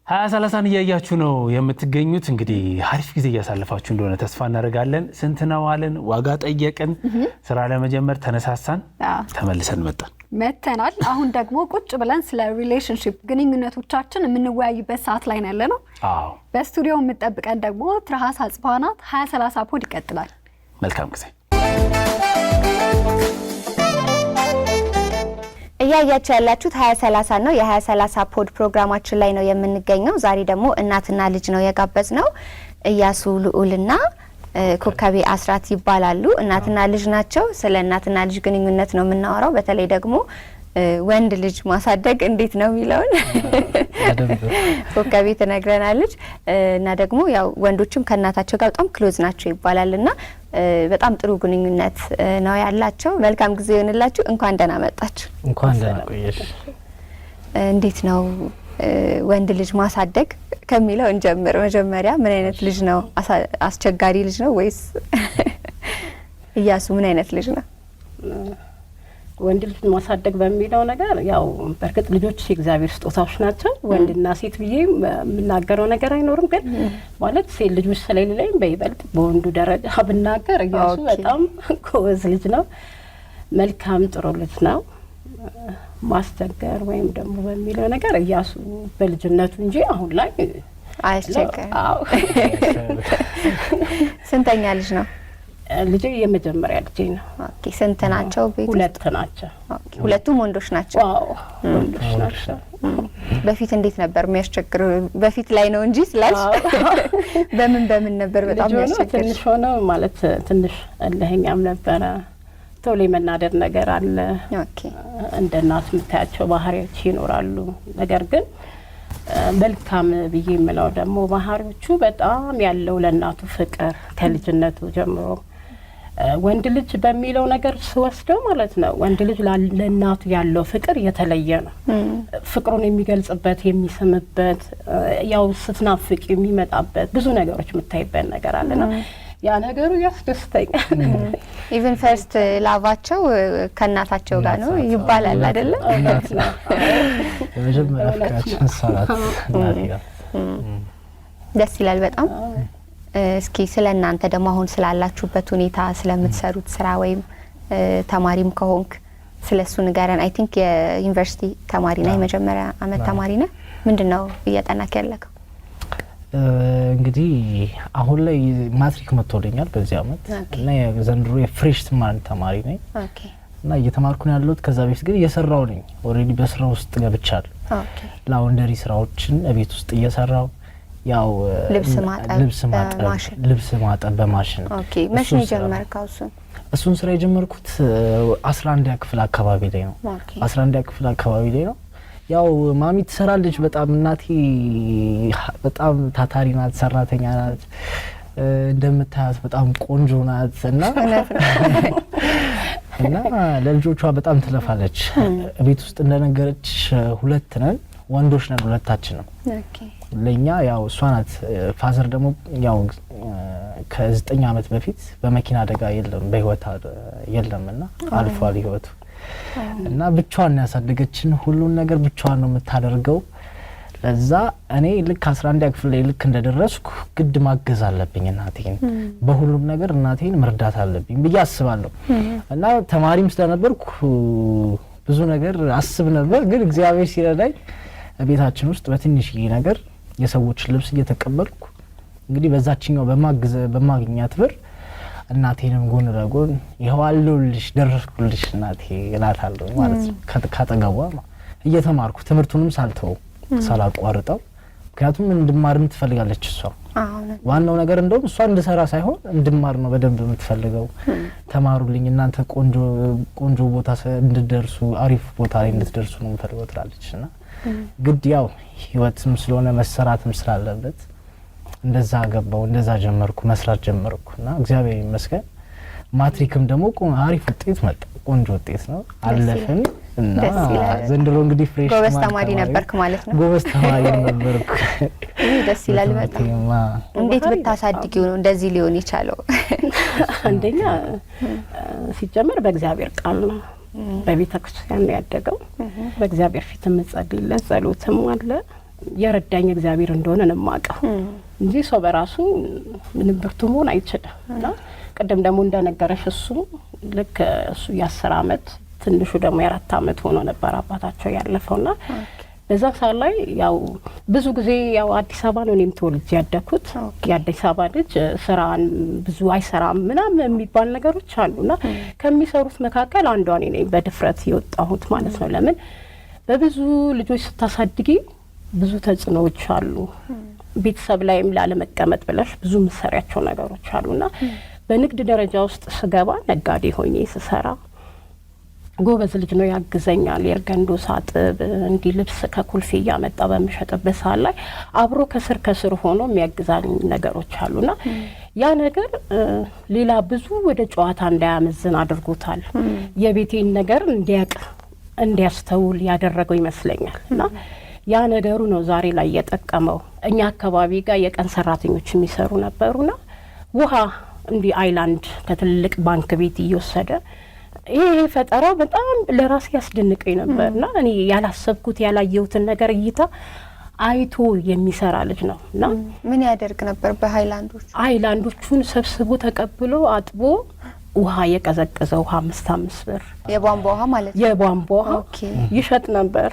2030 እያያችሁ ነው የምትገኙት። እንግዲህ አሪፍ ጊዜ እያሳለፋችሁ እንደሆነ ተስፋ እናደርጋለን። ስንት ነው አለን፣ ዋጋ ጠየቅን፣ ስራ ለመጀመር ተነሳሳን፣ ተመልሰን መጥተናል። አሁን ደግሞ ቁጭ ብለን ስለ ሪሌሽንሺፕ ግንኙነቶቻችን የምንወያይበት ሰዓት ላይ ነው ያለነው። በስቱዲዮ የምትጠብቀን ደግሞ ትራሃስ አጽባህ ናት። 2030 ፖድ ይቀጥላል። መልካም ጊዜ። እያያችሁ ያላችሁት 2030 ነው። የ2030 ፖድ ፕሮግራማችን ላይ ነው የምንገኘው። ዛሬ ደግሞ እናትና ልጅ ነው የጋበዝነው። እያሱ ልዑልና ኮከቤ አስራት ይባላሉ። እናትና ልጅ ናቸው። ስለ እናትና ልጅ ግንኙነት ነው የምናወራው። በተለይ ደግሞ ወንድ ልጅ ማሳደግ እንዴት ነው የሚለውን ኮከቤ ትነግረናለች። እና ደግሞ ያው ወንዶችም ከእናታቸው ጋር በጣም ክሎዝ ናቸው ይባላልና በጣም ጥሩ ግንኙነት ነው ያላቸው። መልካም ጊዜ ይሆንላችሁ። እንኳን ደህና መጣችሁ። እንኳን ደህና ቆየሽ። እንዴት ነው ወንድ ልጅ ማሳደግ ከሚለው እንጀምር። መጀመሪያ ምን አይነት ልጅ ነው? አስቸጋሪ ልጅ ነው ወይስ? እያሱ ምን አይነት ልጅ ነው? ወንድ ልጅ ማሳደግ በሚለው ነገር ያው በርግጥ ልጆች የእግዚአብሔር ስጦታዎች ናቸው። ወንድና ሴት ብዬ የምናገረው ነገር አይኖርም። ግን ማለት ሴት ልጆች ስለሌለኝ በይበልጥ በወንዱ ደረጃ ብናገር እያሱ በጣም ጎበዝ ልጅ ነው። መልካም ጥሩ ልጅ ነው። ማስቸገር ወይም ደግሞ በሚለው ነገር እያሱ በልጅነቱ እንጂ አሁን ላይ አይቸገር። ስንተኛ ልጅ ነው? ልጄ የመጀመሪያ ልጄ ነው። ኦኬ። ስንት ናቸው? ቤት ሁለት ናቸው። ኦኬ። ሁለቱም ወንዶች ናቸው? አዎ ወንዶች ናቸው። በፊት እንዴት ነበር የሚያስቸግር? በፊት ላይ ነው እንጂ ስላልሽ በምን ነበር በጣም የሚያስቸግር? ትንሽ ሆነ ማለት ትንሽ እልህኛም ነበረ። ቶሎ የመናደድ ነገር አለ። ኦኬ። እንደ እናት የምታያቸው ባህሪዎች ይኖራሉ። ነገር ግን መልካም ብዬ የምለው ደግሞ ባህሪዎቹ በጣም ያለው ለእናቱ ፍቅር ከልጅነቱ ጀምሮ ወንድ ልጅ በሚለው ነገር ስወስደው ማለት ነው ወንድ ልጅ ለእናቱ ያለው ፍቅር የተለየ ነው። ፍቅሩን የሚገልጽበት የሚስምበት፣ ያው ስትናፍቅ የሚመጣበት ብዙ ነገሮች የምታይበት ነገር አለና ያ ነገሩ ያስደስተኛል። ኢቭን ፈርስት ላቫቸው ከእናታቸው ጋር ነው ይባላል አይደለ? የመጀመሪያ ፍቅራችን ሰራት ደስ ይላል በጣም። እስኪ ስለ እናንተ ደግሞ አሁን ስላላችሁበት ሁኔታ፣ ስለምትሰሩት ስራ ወይም ተማሪም ከሆንክ ስለሱ ንገረን። አይ ቲንክ የዩኒቨርሲቲ ተማሪ ነህ፣ የመጀመሪያ አመት ተማሪ ነህ። ምንድነው እያጠናክ ያለከው? እንግዲህ አሁን ላይ ማትሪክ መጥቶልኛል በዚህ አመት እና የዘንድሮ የፍሬሽማን ተማሪ ነኝ። ኦኬ። እና እየተማርኩ ነው ያለሁት። ከዛ በፊት ግን እየሰራው ነኝ። ኦሬዲ በስራ ውስጥ ገብቻለሁ። ኦኬ። ላውንደሪ ስራዎችን እቤት ውስጥ እየሰራው ያው ልብስ ማጠብ በማሽን። ኦኬ። መቼ ነው የጀመርከው እሱን ስራ የጀመርኩት 11ኛ ክፍል አካባቢ ላይ ነው። 11ኛ ክፍል አካባቢ ላይ ነው። ያው ማሚ ትሰራለች በጣም፣ እናቴ በጣም ታታሪ ናት፣ ሰራተኛ ናት። እንደምታያት በጣም ቆንጆ ናት እና ለልጆቿ በጣም ትለፋለች። ቤት ውስጥ እንደነገረች ሁለት ነን፣ ወንዶች ነን ሁለታችንም። ኦኬ። ለኛ ያው እሷ ናት። ፋዘር ደግሞ ያው ከ9 አመት በፊት በመኪና አደጋ በህይወት የለምና አልፏል ህይወቱ። እና ብቻዋን ያሳደገችን፣ ሁሉን ነገር ብቻዋን ነው የምታደርገው። ለዛ እኔ ልክ 11ኛ ክፍል ላይ ልክ እንደደረስኩ ግድ ማገዝ አለብኝ እናቴን፣ በሁሉም ነገር እናቴን መርዳት አለብኝ ብዬ አስባለሁ። እና ተማሪም ስለነበርኩ ብዙ ነገር አስብ ነበር። ግን እግዚአብሔር ሲረዳኝ ቤታችን ውስጥ በትንሽዬ ነገር የሰዎች ልብስ እየተቀበልኩ እንግዲህ በዛችኛው በማግኛት ብር እናቴንም ጎን ለጎን ይሄው አለሁልሽ ደረስኩልሽ እናቴ እላታለሁ ማለት ነው። ካጠገቧ እየተማርኩ ትምህርቱንም ሳልተው ሳላቋርጠው፣ ምክንያቱም እንድማርም ትፈልጋለች እሷ። ዋናው ነገር እንደውም እሷ እንድሰራ ሳይሆን እንድማር ነው በደንብ የምትፈልገው። ተማሩልኝ እናንተ ቆንጆ ቦታ እንድትደርሱ፣ አሪፍ ቦታ ላይ እንድትደርሱ ነው የምፈልገው ትላለችና ግድ ያው ህይወትም ስለሆነ መሰራትም ስላለበት እንደዛ ገባው፣ እንደዛ ጀመርኩ፣ መስራት ጀመርኩና እግዚአብሔር ይመስገን ማትሪክም ደግሞ አሪፍ ውጤት መጣ። ቆንጆ ውጤት ነው አለፈን እና ዘንድሮ እንግዲህ ፍሬሽ ጎበዝ ተማሪ ነበርክ ማለት ነው? ጎበዝ ተማሪ ነበርኩ። ደስ ይላል በጣም። እንዴት ብታሳድጊው ነው እንደዚህ ሊሆን የቻለው? አንደኛ ሲጀመር በእግዚአብሔር ቃል ነው። በቤተ ክርስቲያን ነው ያደገው። በእግዚአብሔር ፊት መጸለይለት ጸሎትም አለ። የረዳኝ እግዚአብሔር እንደሆነ ነው የማውቀው እንጂ ሰው በራሱ ምንም ብርቱ መሆን አይችልም። እና ቀደም ደግሞ እንደነገረሽ እሱ ልክ እሱ የ10 አመት ትንሹ ደግሞ የ4 አመት ሆኖ ነበር አባታቸው ያለፈውና በዛ ሰዓት ላይ ያው ብዙ ጊዜ ያው አዲስ አበባ ነው እኔም ተወልጄ ያደኩት። የአዲስ አበባ ልጅ ስራን ብዙ አይሰራም ምናምን የሚባል ነገሮች አሉና ከሚሰሩት መካከል አንዷ እኔ ነኝ በድፍረት የወጣሁት ማለት ነው። ለምን በብዙ ልጆች ስታሳድጊ ብዙ ተጽዕኖዎች አሉ። ቤተሰብ ላይም ላለመቀመጥ ብለሽ ብዙ መሰሪያቸው ነገሮች አሉና በንግድ ደረጃ ውስጥ ስገባ ነጋዴ ሆኜ ስሰራ ጎበዝ ልጅ ነው ያግዘኛል። የርገንዶ ሳጥብ እንዲ ልብስ ከኩልፊ ያመጣ በመሸጥበት ሰዓት ላይ አብሮ ከስር ሆኖ የሚያግዛኝ ነገሮች አሉና ያ ነገር ሌላ ብዙ ወደ ጨዋታ እንዳያመዝን አድርጎታል። የቤቴን ነገር እንዲያስተውል ያደረገው ይመስለኛል። እና ያ ነገሩ ነው ዛሬ ላይ የጠቀመው። እኛ አካባቢ ጋር የቀን ሰራተኞች የሚሰሩ ነበሩና ውሃ እንዲ አይላንድ ከትልቅ ባንክ ቤት እየወሰደ ይሄ ፈጠራው በጣም ለራሴ ያስደንቀኝ ነበርና እኔ ያላሰብኩት ያላየሁትን ነገር እይታ አይቶ የሚሰራ ልጅ ነውና ምን ያደርግ ነበር? በሃይላንዶቹን ሰብስቦ ተቀብሎ አጥቦ ውሃ የቀዘቀዘ ውሃ 5 ብር የቧንቧ ውሃ ማለት ነው። የቧንቧ ውሃ ይሸጥ ነበር።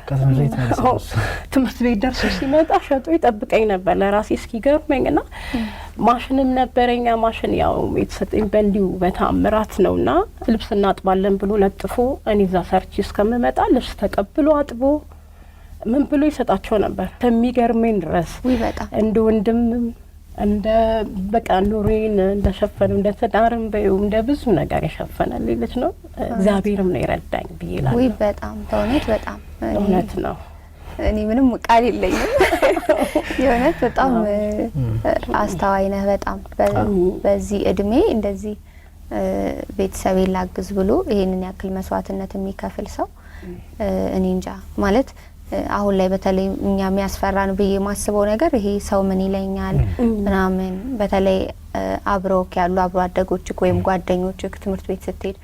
ትምህርት ቤት ደርሶ ሲመጣ ሸጦ ይጠብቀኝ ነበር ለራሴ እስኪገርመኝና ማሽንም ነበረኛ። ማሽን ያው የተሰጠኝ በእንዲሁ በታምራት ነውና ልብስ እናጥባለን ብሎ ለጥፎ እኔ እዛ ሰርች እስከምመጣ ልብስ ተቀብሎ አጥቦ ምን ብሎ ይሰጣቸው ነበር። ከሚገርመኝ ድረስ እንደ ወንድም እንደ በቃ ኑሬን እንደሸፈነው እንደ ተዳርም በይው እንደ ብዙ ነገር የሸፈነልኝ ልጅ ነው። እግዚአብሔርም ነው ይረዳኝ ብዬላል። ወይ በጣም ተውነት በጣም እውነት ነው። እኔ ምንም ቃል የለኝም። የእውነት በጣም አስተዋይ ነህ። በጣም በዚህ እድሜ እንደዚህ ቤተሰቤን ላግዝ ብሎ ይሄንን ያክል መስዋዕትነት የሚከፍል ሰው እኔ እንጃ ማለት አሁን ላይ በተለይ እኛ የሚያስፈራን ብዬ ማስበው ነገር ይሄ ሰው ምን ይለኛል ምናምን በተለይ አብሮክ ያሉ አብሮ አደጎች ወይም ጓደኞች ትምህርት ቤት ስትሄድ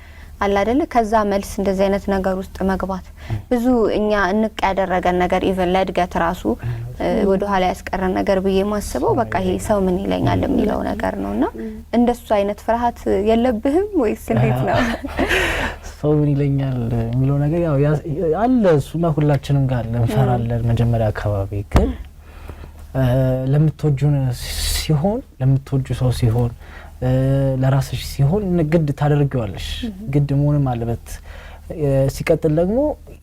አለ አይደለ ከዛ መልስ እንደዚህ አይነት ነገር ውስጥ መግባት ብዙ እኛ እንቅ ያደረገን ነገር ኢቭን ለእድገት ራሱ ወደ ኋላ ያስቀረን ነገር ብዬ ማስበው በቃ ይሄ ሰው ምን ይለኛል የሚለው ነገር ነውና እንደሱ አይነት ፍርሃት የለብህም ወይስ እንዴት ነው? ሰው ምን ይለኛል የሚለው ነገር ያው አለ። እሱማ ሁላችንም ጋር እንፈራለን መጀመሪያ አካባቢ። ግን ለምትወጁ ሰው ሲሆን ለራስሽ ሲሆን ግድ ታደርጊዋለሽ። ግድ መሆንም አለበት። ሲቀጥል ደግሞ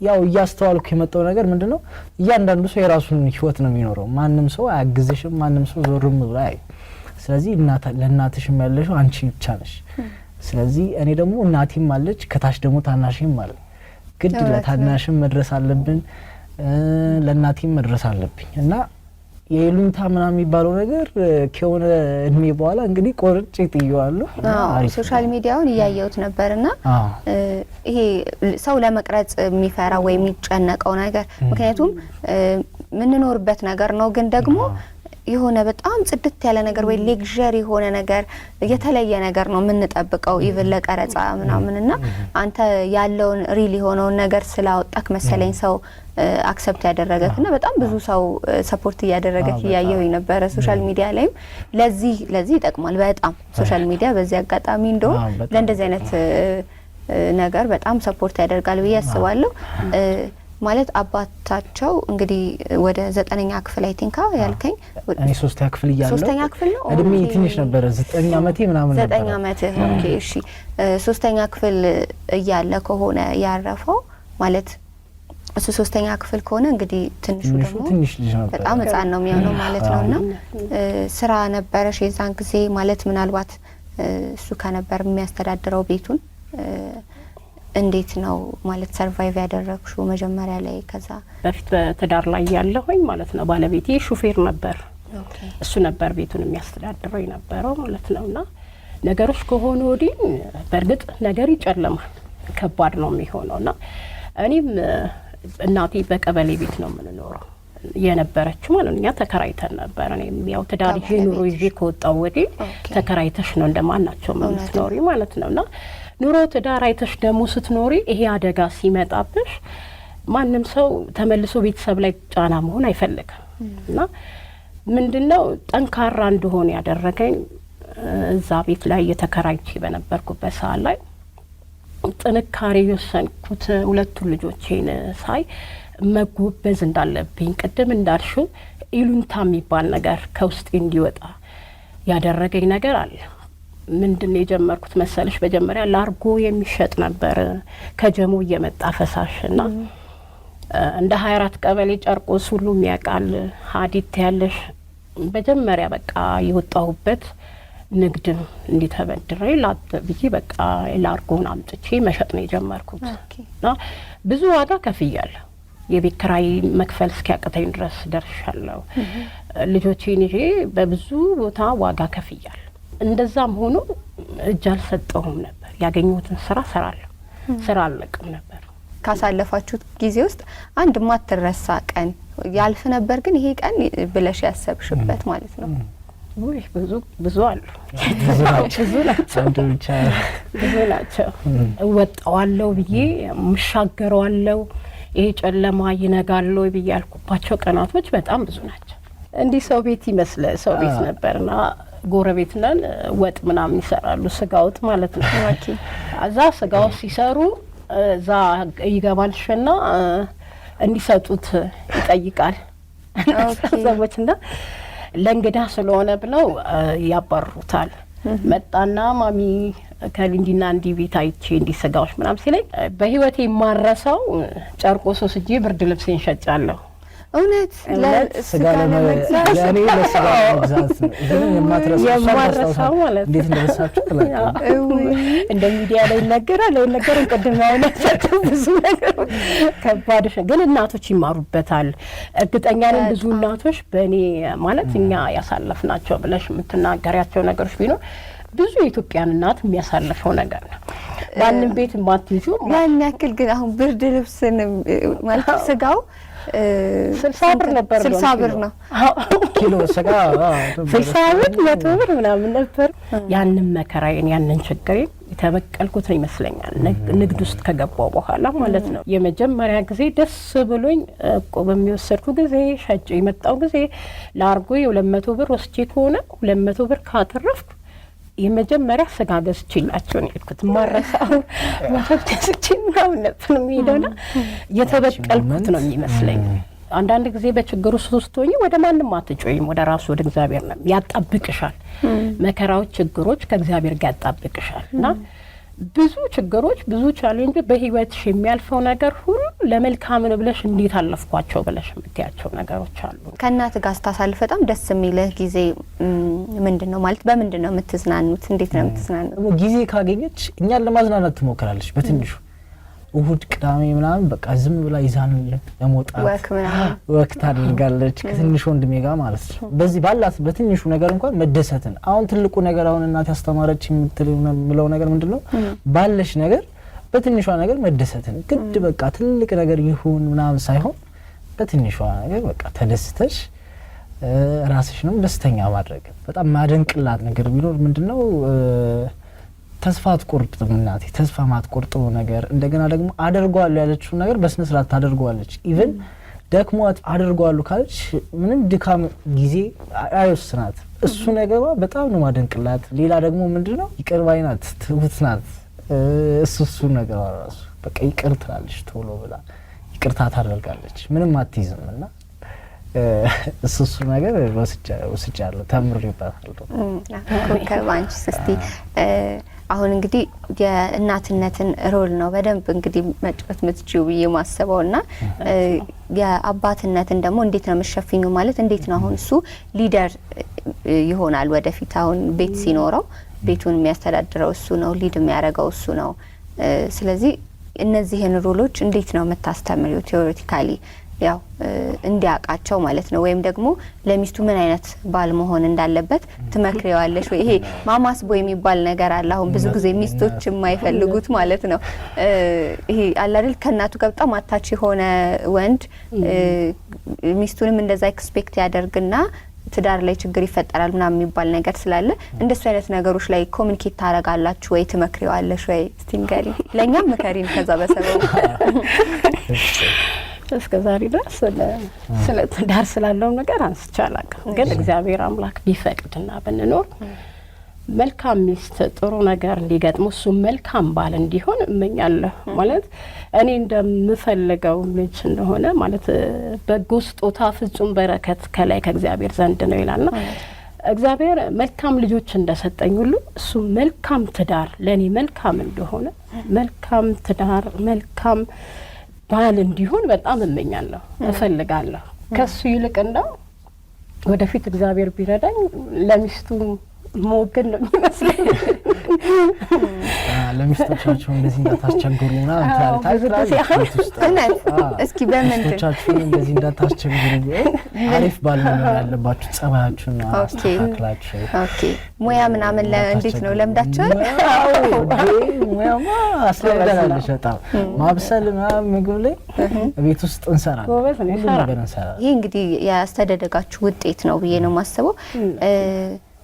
ያው እያስተዋልኩ የመጣው ነገር ምንድነው እያንዳንዱ ሰው የራሱን ህይወት ነው የሚኖረው። ማንም ሰው አያግዝሽም፣ ማንም ሰው ዞርም ብሎ አይ። ስለዚህ ለእናትሽም ያለሽው አንቺ ብቻ ነሽ። ስለዚህ እኔ ደግሞ እናቴም አለች፣ ከታች ደግሞ ታናሽም አለ። ግድ ለታናሽም መድረስ አለብን፣ ለእናቴም መድረስ አለብኝ እና የሉንታ ምናምን የሚባለው ነገር ከሆነ እድሜ በኋላ እንግዲህ ቆርጬ ጥየዋለሁ። ሶሻል ሚዲያውን እያየሁት ነበርና ይሄ ሰው ለመቅረጽ የሚፈራ ወይ የሚጨነቀው ነገር ምክንያቱም ምንኖርበት ነገር ነው። ግን ደግሞ የሆነ በጣም ጽድት ያለ ነገር ወይ ሌክዠሪ የሆነ ነገር የተለየ ነገር ነው የምንጠብቀው ኢቭን ለቀረጻ ምናምንና አንተ ያለውን ሪል የሆነውን ነገር ስላወጣክ መሰለኝ ሰው አክሰፕት ያደረገክና በጣም ብዙ ሰው ሰፖርት ያደረገክ ያየው የነበረ ሶሻል ሚዲያ ላይም ለዚህ ይጠቅማል በጣም ሶሻል ሚዲያ በዚህ አጋጣሚ እንደው ለእንደዚህ አይነት ነገር በጣም ሰፖርት ያደርጋል ብዬ አስባለሁ። ማለት አባታቸው እንግዲህ ወደ 9ኛ ክፍል አይ ቲንክ ያልከኝ እኔ 3ኛ ክፍል እያለሁ 3ኛ ክፍል ነው እድሜ ትንሽ ነበር 9 አመቴ ምናምን ነበር 9 አመት ኦኬ እሺ 3ኛ ክፍል እያለ ከሆነ ያረፈው ማለት እሱ 3ኛ ክፍል ከሆነ እንግዲህ ትንሹ ደግሞ ትንሽ ልጅ ነበር በጣም ህፃን ነው የሚሆነው ማለት ነውና ስራ ነበረሽ የዛን ጊዜ ማለት ምናልባት እሱ ከነበር የሚያስተዳድረው ቤቱን እንዴት ነው ማለት ሰርቫይቭ ያደረግሽው መጀመሪያ ላይ? ከዛ በፊት በትዳር ላይ ያለሁኝ ማለት ነው ባለቤቴ ሹፌር ነበር። እሱ ነበር ቤቱን የሚያስተዳድረው የነበረው ማለት ነውና ነገሮች ከሆኑ ወዲህ በእርግጥ ነገር ይጨለማል፣ ከባድ ነው የሚሆነውና እኔም እናቴ በቀበሌ ቤት ነው የምንኖረው የነበረችው ማለት ነው። እኛ ተከራይተን ነበር። እኔም ያው ትዳር ኑሮ ይዤ ከወጣው ወዲህ ተከራይተሽ ነው እንደማናቸው የምትኖሪ ማለት ነውና ኑሮ ትዳር አይተሽ ደግሞ ስትኖሪ ይሄ አደጋ ሲመጣብሽ ማንም ሰው ተመልሶ ቤተሰብ ላይ ጫና መሆን አይፈልግም። እና ምንድነው ጠንካራ እንደሆነ ያደረገኝ እዛ ቤት ላይ የተከራይቼ በነበርኩበት ሰዓት ላይ ጥንካሬ የወሰንኩት ሁለቱን ልጆቼን ሳይ መጎበዝ እንዳለብኝ ቅድም እንዳልሽው ኢሉንታ የሚባል ነገር ከውስጤ እንዲወጣ ያደረገኝ ነገር አለ። ምንድነው የጀመርኩት መሰለሽ? መጀመሪያ ላርጎ የሚሸጥ ነበር ከጀሞ እየመጣ ፈሳሽና እንደ 24 ቀበሌ ጨርቆስ ሁሉ የሚያቃል ሀዲት ያለሽ መጀመሪያ በቃ የወጣሁበት ንግድም እንዲተበድሬ ብዬ በቃ ላርጎን አምጥቼ መሸጥ ነው የጀመርኩት። እና ብዙ ዋጋ ከፍያለሁ። የቤት ኪራይ መክፈል እስኪያቅተኝ ድረስ ደርሻለሁ። ልጆቼን ይዤ በብዙ ቦታ ዋጋ ከፍያለሁ። እንደዛም ሆኖ እጅ አልሰጠሁም ነበር። ያገኘሁትን ስራ ሰራለሁ። ስራ አልለቅም ነበር። ካሳለፋችሁት ጊዜ ውስጥ አንድ ማትረሳ ቀን ያልፍ ነበር ግን ይሄ ቀን ብለሽ ያሰብሽበት ማለት ነው? ወይ ብዙ አሉ። ብዙ ናቸው። እወጣዋለሁ ብዬ ምሻገረዋለሁ ይሄ ጨለማ ይነጋል ወይ ብዬ ያልኩባቸው ቀናቶች በጣም ብዙ ናቸው። እንዲህ ሰው ቤት ይመስለ ሰው ቤት ነበርና ጎረቤት ነን ወጥ ምናምን ይሰራሉ፣ ስጋ ወጥ ማለት ነው። እዛ ስጋው ሲሰሩ እዛ ይገባልሽና እንዲሰጡት ይጠይቃል ሰዎችና ለእንግዳ ስለሆነ ብለው ያባሩታል። መጣና ማሚ ከሊንዲና እንዲ ቤት አይቼ እንዲ ስጋዎች ምናምን ሲለኝ በህይወቴ የማረሳው ጨርቆስ ወስጄ ብርድ ልብሴን ሸጫለሁ። እውነት ለስጋ ለመግዛት ያኔ ለስጋ ለመግዛት ይሄን የማትረሳው ማለት እንዴት እንደረሳችሁ ተላቀው እንደ ሚዲያ ላይ ነገር ቀድሞ አይነሳችሁ ብዙ ነገር ከባድ ግን እናቶች ይማሩበታል። እርግጠኛ ነኝ ብዙ እናቶች በእኔ ማለት እኛ ያሳለፍናቸው ብለሽ የምትናገሪያቸው ነገሮች ቢኖር ብዙ የኢትዮጵያን እናት የሚያሳልፈው ነገር ነው። ማንም ቤት ማትይዙ ያን ያክል ግን አሁን ብርድ ልብስን ማለት ስጋው 60 ብር ነበር 60 ብር ነው ኪሎ ስጋ 60 ብር 100 ብር ምናምን ነበር። ያንን መከራዬን ያንን ችግሬን የተበቀልኩት ነው ይመስለኛል ንግድ ውስጥ ከገባው በኋላ ማለት ነው። የመጀመሪያ ጊዜ ደስ ብሎኝ ቆብ የሚወሰድኩ ጊዜ ሸጬ የመጣው ጊዜ ላርጎ የ200 ብር ወስጄ ከሆነ 200 ብር ካተረፍኩ የመጀመሪያ ስጋ ገዝቼላቸው ነው የሄድኩት። ማረሳው ማፈተስቼ ነው ነበር የሚሄደውና የተበቀልኩት ነው የሚመስለኝ። አንዳንድ ጊዜ በችግሩ ውስጥ ሆኜ ወደ ማንም አትጮይም፣ ወደ ራሱ ወደ እግዚአብሔር ነው ያጣብቅሻል። መከራዎች፣ ችግሮች ከእግዚአብሔር ጋር ያጣብቅሻልና ብዙ ችግሮች ብዙ ቻሌንጅ በህይወትሽ የሚያልፈው ነገር ሁሉ ለመልካም ነው ብለሽ እንዴት አለፍኳቸው ብለሽ የምትያቸው ነገሮች አሉ። ከእናት ጋር ስታሳልፍ በጣም ደስ የሚልህ ጊዜ ምንድነው? ማለት በምንድነው የምትዝናኑት? እንዴት ነው የምትዝናኑት? ጊዜ ካገኘች እኛን ለማዝናናት ትሞክራለች። በትንሹ እሁድ ቅዳሜ ምናምን በቃ ዝም ብላ ይዛን ለመውጣት ወክ ታደርጋለች ከትንሹ ወንድሜ ጋር ማለት ነው። በዚህ ባላት በትንሹ ነገር እንኳን መደሰትን አሁን ትልቁ ነገር አሁን እናት ያስተማረች የምትለው ነገር ምንድነው? ባለሽ ነገር በትንሿ ነገር መደሰትን ግድ በቃ ትልቅ ነገር ይሁን ምናምን ሳይሆን በትንሿ ነገር በቃ ተደስተሽ ራስሽንም ደስተኛ ማድረግ። በጣም ማደንቅላት ነገር ቢኖር ምንድነው ተስፋ አትቆርጥም እናቴ። ተስፋ ማትቆርጠው ነገር እንደገና ደግሞ አደርጓለሁ ያለችው ነገር በስነ ስርዓት ታደርጓለች። ኢቭን ደክሟት አደርጓለሁ ካለች ምንም ድካም ጊዜ አይወስናት። እሱ ነገሯ በጣም ነው ማደንቅላት። ሌላ ደግሞ ምንድነው ይቅር ባይ ናት፣ ትሁት ናት። እሱ ነገሯ ራሱ በቃ ይቅር ትላለች ቶሎ ብላ ይቅርታ ታደርጋለች። ምንም አትይዝምና እሱ ነገር ወስጃለሁ ተምሬበታለሁ። ኮከባንቺ እስቲ አሁን እንግዲህ የእናትነትን ሮል ነው በደንብ እንግዲህ መጫወት የምትችይው ብዬ ማስበውና የአባትነትን ደግሞ እንዴት ነው መሸፈኙ? ማለት እንዴት ነው አሁን እሱ ሊደር ይሆናል ወደፊት አሁን ቤት ሲኖረው ቤቱን የሚያስተዳድረው እሱ ነው፣ ሊድ የሚያደርገው እሱ ነው። ስለዚህ እነዚህን ሮሎች እንዴት ነው የምታስተምሪው ቴዎሬቲካሊ ያው እንዲያቃቸው ማለት ነው? ወይም ደግሞ ለሚስቱ ምን አይነት ባል መሆን እንዳለበት ትመክሪዋለሽ ወይ? ይሄ ማማስ ቦይ የሚባል ነገር አለ አሁን ብዙ ጊዜ ሚስቶች የማይፈልጉት ማለት ነው። ይሄ አለ አይደል ከእናቱ ጋር በጣም አታች የሆነ ወንድ ሚስቱንም እንደዛ ኤክስፔክት ያደርግና ትዳር ላይ ችግር ይፈጠራል ምናምን የሚባል ነገር ስላለ እንደሱ አይነት ነገሮች ላይ ኮሙኒኬት ታረጋላችሁ ወይ ትመክሪዋለሽ ወይ? እስቲ ንገሪ፣ ለኛም ምከሪን ከዛ በሰበው። እስከ ዛሬ ድረስ ስለ ትዳር ስላለው ነገር አንስቼ አላውቅም። ግን እግዚአብሔር አምላክ ቢፈቅድና ብንኖር መልካም ሚስት ጥሩ ነገር እንዲገጥሙ እሱ መልካም ባል እንዲሆን እመኛለሁ። ማለት እኔ እንደምፈልገው ልጅ እንደሆነ ማለት በጎ ስጦታ ፍጹም በረከት ከላይ ከእግዚአብሔር ዘንድ ነው ይላልና እግዚአብሔር መልካም ልጆች እንደሰጠኝ ሁሉ እሱ መልካም ትዳር ለኔ መልካም እንደሆነ መልካም ትዳር መልካም ባል እንዲሆን በጣም እመኛለሁ እፈልጋለሁ። ከሱ ይልቅ እንደው ወደፊት እግዚአብሔር ቢረዳኝ ለሚስቱ ሞገን ነው የሚመስለኝ። ለሚስቶቻችሁ እንደዚህ እንዳታስቸግሩና እስኪ በመንደቻችሁ እንደዚህ እንዳታስቸግሩ አሪፍ ባል ነው ያለባችሁ ጸባያችሁና አስተካክላችሁ። ኦኬ ሙያ ምናምን እንዴት ነው ለምዳችሁ? ሙያማ አስለምደናለሽ በጣም ማብሰል ምናምን ምግብ ላይ ቤት ውስጥ እንሰራለን። ሁሉ ነገር እንሰራለን። ይሄ እንግዲህ ያስተዳደጋችሁ ውጤት ነው ብዬ ነው የማስበው።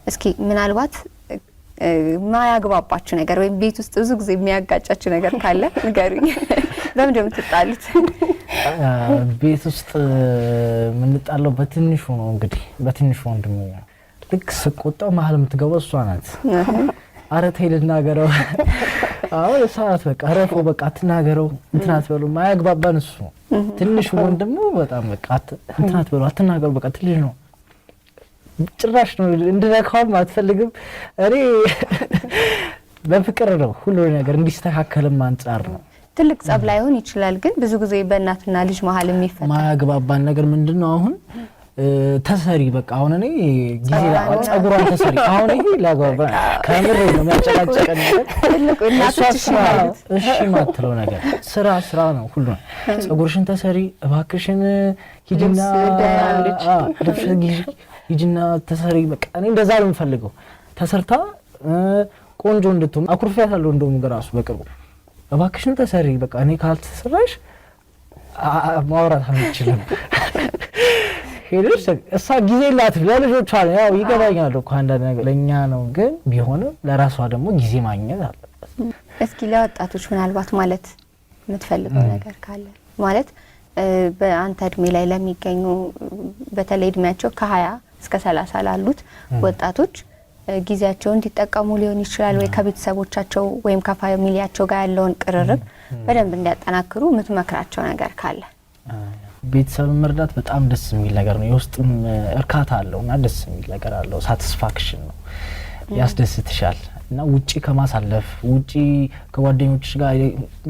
እስኪ ምናልባት ማያግባባችሁ ነገር ወይም ቤት ውስጥ ብዙ ጊዜ የሚያጋጫችሁ ነገር ካለ ንገሩኝ። በምን የምትጣሉት? ቤት ውስጥ የምንጣለው በትንሹ ነው። እንግዲህ በትንሹ ወንድሜ ልክ ስቆጣው መሀል የምትገባው እሷ ናት። ኧረ ተይ ልናገረው፣ አሁን ሰዓት በቃ ረፎ በቃ አትናገረው እንትን አትበሉ። ማያግባባን እሱ ትንሹ ወንድሙ በጣም በቃ እንትን አትበሉ አትናገሩ በቃ ትልሽ ነው ጭራሽ ነው እንድነካውም አትፈልግም። እኔ በፍቅር ነው ሁሉ ነገር እንዲስተካከልም አንጻር ነው። ትልቅ ጸብ ላይሆን ይችላል፣ ግን ብዙ ጊዜ በእናትና ልጅ መሀል የሚፈጠር ማያግባባን ነገር ምንድነው? አሁን ተሰሪ በቃ አሁን እኔ ጊዜ ጸጉሯን ተሰሪ አሁን ይሄ ላግባባ ከምር ነው የሚያጨቃጨቀን ነገር ትልቁ እናቶች እሺ ማትለው ነገር ስራ ነው ሁሉ። ጸጉርሽን ተሰሪ እባክሽን ሂጂና ሂጂና ተሰሪ በቃ እኔ እንደዛ ነው የምፈልገው። ተሰርታ ቆንጆ እንድትሆን አኩርፊያታለሁ። እንደውም ግራሱ በቅርቡ እባክሽን ተሰሪ በቃ እኔ ካልተሰራሽ ማውራት አንችልም። ሄደሽ እሷ ጊዜ ላት ለልጆቿ ነው ያው ይገባኛል እኮ አንዳንድ ነገር ለኛ ነው፣ ግን ቢሆንም ለራሷ ደግሞ ጊዜ ማግኘት አለበት። እስኪ ለወጣቶች ምናልባት ማለት የምትፈልገው ነገር ካለ ማለት በአንተ እድሜ ላይ ለሚገኙ በተለይ እድሜያቸው ከ20 እስከ 30 ላሉት ወጣቶች ጊዜያቸውን እንዲጠቀሙ ሊሆን ይችላል ወይ ከቤተሰቦቻቸው ወይም ከፋሚሊያቸው ጋር ያለውን ቅርርብ በደንብ እንዲያጠናክሩ የምትመክራቸው ነገር ካለ? ቤተሰብን መርዳት በጣም ደስ የሚል ነገር ነው። የውስጥም እርካታ አለውና ደስ የሚል ነገር አለው። ሳቲስፋክሽን ነው፣ ያስደስትሻል። እና ውጪ ከማሳለፍ ውጪ ከጓደኞችሽ ጋር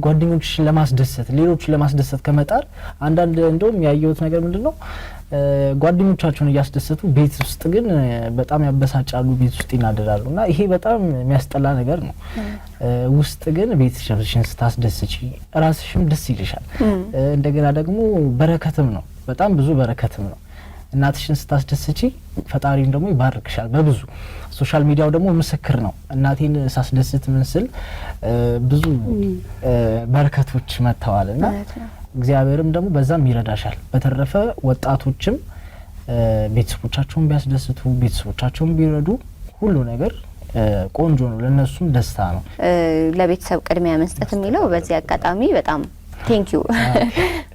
ጓደኞችሽን ለማስደሰት ሌሎችን ለማስደሰት ከመጣር አንዳንድ እንደውም ያየሁት ነገር ምንድነው ጓደኞቻቸውን እያስደሰቱ ቤት ውስጥ ግን በጣም ያበሳጫሉ፣ ቤት ውስጥ ይናደዳሉ። እና ይሄ በጣም የሚያስጠላ ነገር ነው። ውስጥ ግን ቤተሰብሽን ስታስደስቺ ራስሽም ደስ ይልሻል። እንደገና ደግሞ በረከትም ነው፣ በጣም ብዙ በረከትም ነው። እናትሽን ስታስደስቺ ፈጣሪም ደግሞ ይባርክሻል በብዙ። ሶሻል ሚዲያው ደግሞ ምስክር ነው። እናቴን ሳስደስት ምን ስል ብዙ በረከቶች መተዋልና እግዚአብሔርም ደግሞ በዛም ይረዳሻል። በተረፈ ወጣቶችም ቤተሰቦቻቸውን ቢያስደስቱ ቤተሰቦቻቸውን ቢረዱ ሁሉ ነገር ቆንጆ ነው፣ ለነሱም ደስታ ነው። ለቤተሰብ ቅድሚያ መስጠት የሚለው በዚህ አጋጣሚ በጣም ቴንኪዩ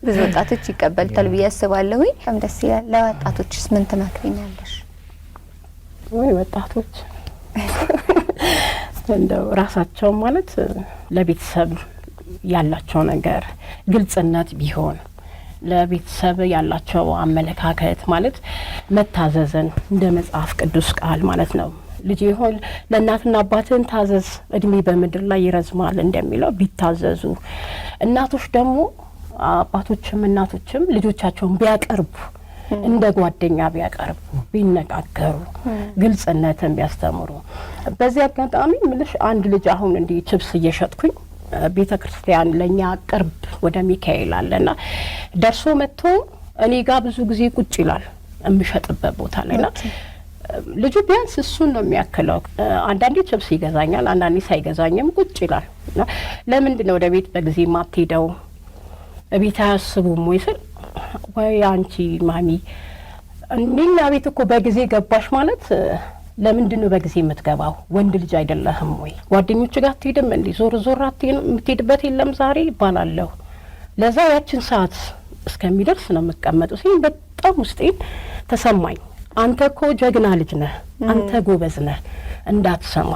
ብዙ ወጣቶች ይቀበሉታል ብዬ አስባለሁ። በጣም ደስ ይላል። ለወጣቶችስ ምን ትመክሪኛለሽ? ወይ ወጣቶች እንደው ራሳቸው ማለት ለቤተሰብ ያላቸው ነገር ግልጽነት ቢሆን፣ ለቤተሰብ ያላቸው አመለካከት ማለት መታዘዝን እንደ መጽሐፍ ቅዱስ ቃል ማለት ነው። ልጅ ይሆን ለእናትና አባትን ታዘዝ እድሜ በምድር ላይ ይረዝማል እንደሚለው ቢታዘዙ፣ እናቶች ደግሞ አባቶችም እናቶችም ልጆቻቸውን ቢያቀርቡ እንደ ጓደኛ ቢያቀርቡ ቢነጋገሩ ግልጽነትን ቢያስተምሩ። በዚህ አጋጣሚ ምልሽ አንድ ልጅ አሁን እንዲህ ችብስ እየሸጥኩኝ ቤተ ክርስቲያን ለኛ ቅርብ ወደ ሚካኤል አለና ደርሶ መጥቶ እኔ ጋር ብዙ ጊዜ ቁጭ ይላል እምሸጥበት ቦታ ላይና ልጁ ቢያንስ እሱን ነው የሚያክለው። አንዳንዴ ችብስ ይገዛኛል፣ አንዳንዴ ሳይገዛኝም ቁጭ ይላል። ለምንድን ነው ወደ ቤት በጊዜ ማትሄደው? ቤት አያስቡም ወይ ስል ወይ አንቺ ማሚ እኛ ቤት እኮ በጊዜ ገባሽ ማለት ለምንድን ነው በጊዜ የምትገባው? ወንድ ልጅ አይደለህም ወይ? ጓደኞች ጋር አትሄድም እንዴ? ዞር ዞር አትሄድም? የምትሄድበት የለም ዛሬ ይባላለሁ። ለዛ ያችን ሰዓት እስከሚደርስ ነው መቀመጡ ሲል በጣም ውስጤ ተሰማኝ። አንተ እኮ ጀግና ልጅ ነህ፣ አንተ ጎበዝ ነህ፣ እንዳትሰማ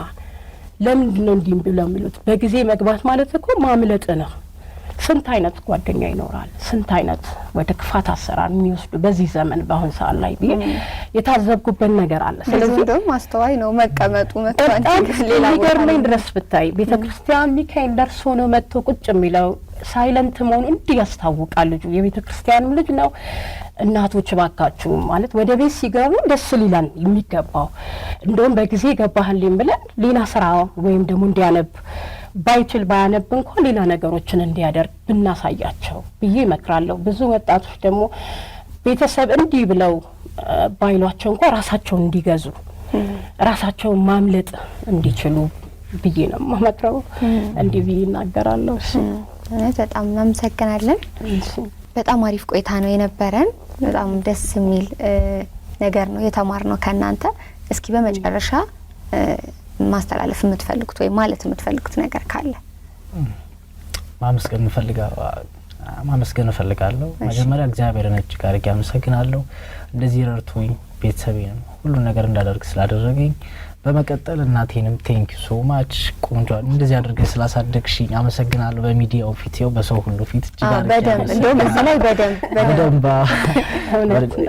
ለምንድን ነው እንዲህ ብለው የሚሉት? በጊዜ መግባት ማለት እኮ ማምለጥ ነው። ስንት አይነት ጓደኛ ይኖራል፣ ስንት አይነት ወደ ክፋት አሰራር የሚወስዱ በዚህ ዘመን በአሁን ሰዓት ላይ ብዬ የታዘብኩበት ነገር አለ። ስለዚህ ደግሞ ማስተዋይ ነው መቀመጡ በጣም ሌላ ገርመኝ ድረስ ብታይ ቤተክርስቲያን ሚካኤል ደርሶ ነው መጥቶ ቁጭ የሚለው ሳይለንት መሆኑ እንዲህ ያስታውቃል። ልጁ የቤተክርስቲያንም ልጅ ነው። እናቶች ባካችሁ ማለት ወደ ቤት ሲገቡ ደስ ሊላን የሚገባው እንደውም በጊዜ ገባህልኝ ብለን ሌላ ስራ ወይም ደግሞ እንዲያነብ ባይችል ባያነብ እንኳን ሌላ ነገሮችን እንዲያደርግ ብናሳያቸው ብዬ እመክራለሁ። ብዙ ወጣቶች ደግሞ ቤተሰብ እንዲህ ብለው ባይሏቸው እንኳን ራሳቸውን እንዲገዙ ራሳቸውን ማምለጥ እንዲችሉ ብዬ ነው የምመክረው። እንዲህ ብዬ እናገራለሁ። በጣም እናመሰግናለን። በጣም አሪፍ ቆይታ ነው የነበረን። በጣም ደስ የሚል ነገር ነው የተማርነው ከናንተ። እስኪ በመጨረሻ ማስተላለፍ የምትፈልጉት ወይ ማለት የምትፈልጉት ነገር ካለ? ማመስገን እፈልጋለሁ። መጀመሪያ እግዚአብሔርን እጅግ አድርጌ አመሰግናለሁ። እንደዚህ ረድቶኝ ቤተሰቤን ሁሉ ነገር እንዳደርግ ስላደረገኝ። በመቀጠል እናቴንም ቴንክ ዩ ሶ ማች ቆንጆ እንደዚህ አድርገሽ ስላሳደግሽኝ አመሰግናለሁ። በሚዲያው ፊት ይው በሰው ሁሉ ፊት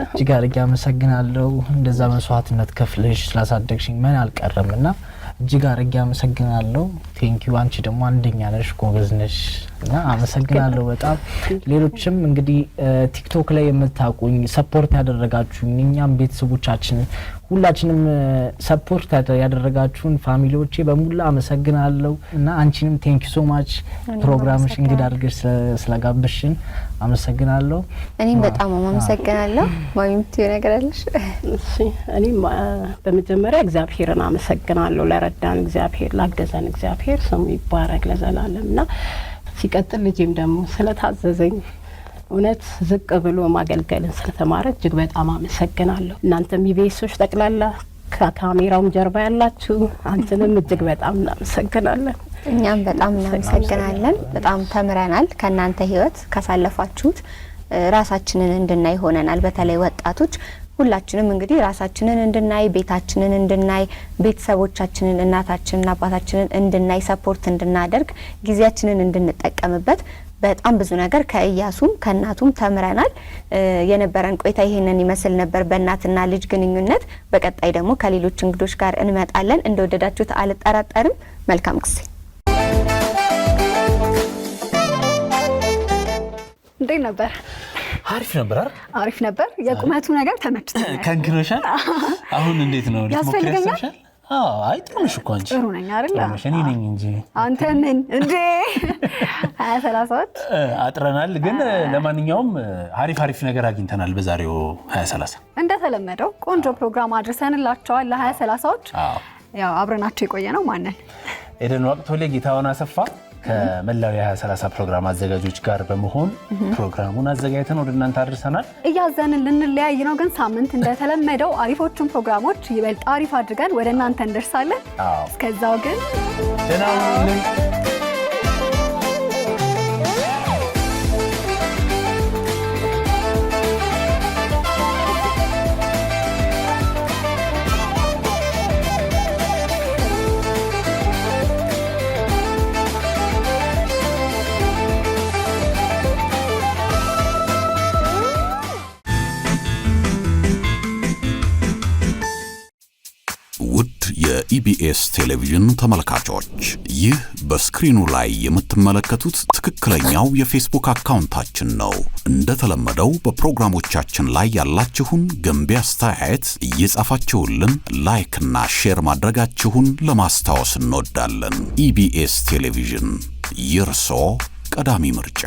እጅግ አድርጌ አመሰግናለሁ። እንደዛ መስዋዕትነት ከፍለሽ ስላሳደግሽኝ ምን አልቀረምና እጅግ አድርጌ አመሰግናለሁ። ቴንክ ዩ። አንቺ ደግሞ አንደኛ ነሽ፣ ጎበዝ ነሽ እና አመሰግናለሁ በጣም። ሌሎችም እንግዲህ ቲክቶክ ላይ የምታቁኝ ሰፖርት ያደረጋችሁኝ እኛም ቤተሰቦቻችን ሁላችንም ሰፖርት ያደረጋችሁን ፋሚሊዎቼ በሙሉ አመሰግናለሁ እና አንቺንም ቴንክ ዩ ሶ ማች ፕሮግራምሽ እንግዳ አድርገሽ ስለጋበሽን አመሰግናለሁ። እኔም በጣም አመሰግናለሁ። ማሚት ነገር አለሽ? እሺ እኔም በመጀመሪያ እግዚአብሔርን አመሰግናለሁ። ለረዳን እግዚአብሔር፣ ላገዘን እግዚአብሔር ስሙ ይባረክ ለዘላለምና ሲቀጥል ልጄም ደግሞ ስለታዘዘኝ እውነት ዝቅ ብሎ ማገልገልን ስለተማረ እጅግ በጣም አመሰግናለሁ። እናንተም ኢቢኤሶች ጠቅላላ ከካሜራውም ጀርባ ያላችሁ አንተንም እጅግ በጣም እናመሰግናለን። እኛም በጣም እናመሰግናለን። በጣም ተምረናል ከናንተ ህይወት ካሳለፋችሁት ራሳችንን እንድናይ ሆነናል። በተለይ ወጣቶች ሁላችንም እንግዲህ ራሳችንን እንድናይ፣ ቤታችንን እንድናይ፣ ቤተሰቦቻችንን እናታችንና አባታችንን እንድናይ፣ ሰፖርት እንድናደርግ፣ ጊዜያችንን እንድንጠቀምበት በጣም ብዙ ነገር ከኢያሱም ከናቱም ተምረናል። የነበረን ቆይታ ይሄንን ይመስል ነበር በእናትና ልጅ ግንኙነት። በቀጣይ ደግሞ ከሌሎች እንግዶች ጋር እንመጣለን። እንደወደዳችሁት አልጠራጠርም። መልካም ጊዜ። እንዴት ነበር? አሪፍ ነበር። አሪፍ ነበር። የቁመቱ ነገር ተመችቶኛል። ከንክኖሻል። አሁን እንዴት ነው? ያስፈልገኛል? አይ ጥሩ ነሽ እኮ አንቺ። ጥሩ ነኝ አይደል? እኔ ነኝ እንጂ አንተ ምን እንዴ? 2030 አጥረናል። ግን ለማንኛውም አሪፍ ነገር አግኝተናል በዛሬው 2030። እንደተለመደው ቆንጆ ፕሮግራም አድርሰንላቸዋል ለ2030ዎች። ያው አብረናቸው የቆየ ነው ማንን ኤደን ወቅቶሌ፣ ጌታውን አሰፋ ከመላው የ2030 ፕሮግራም አዘጋጆች ጋር በመሆን ፕሮግራሙን አዘጋጅተን ወደ እናንተ አድርሰናል። እያዘንን ልንለያይ ነው፣ ግን ሳምንት እንደተለመደው አሪፎቹን ፕሮግራሞች ይበልጥ አሪፍ አድርገን ወደ እናንተ እንደርሳለን። እስከዛው ግን ደህና ሁኑልን። የኢቢኤስ ቴሌቪዥን ተመልካቾች፣ ይህ በስክሪኑ ላይ የምትመለከቱት ትክክለኛው የፌስቡክ አካውንታችን ነው። እንደተለመደው በፕሮግራሞቻችን ላይ ያላችሁን ገንቢ አስተያየት እየጻፋችሁልን ላይክ እና ሼር ማድረጋችሁን ለማስታወስ እንወዳለን። ኢቢኤስ ቴሌቪዥን የርሶ ቀዳሚ ምርጫ።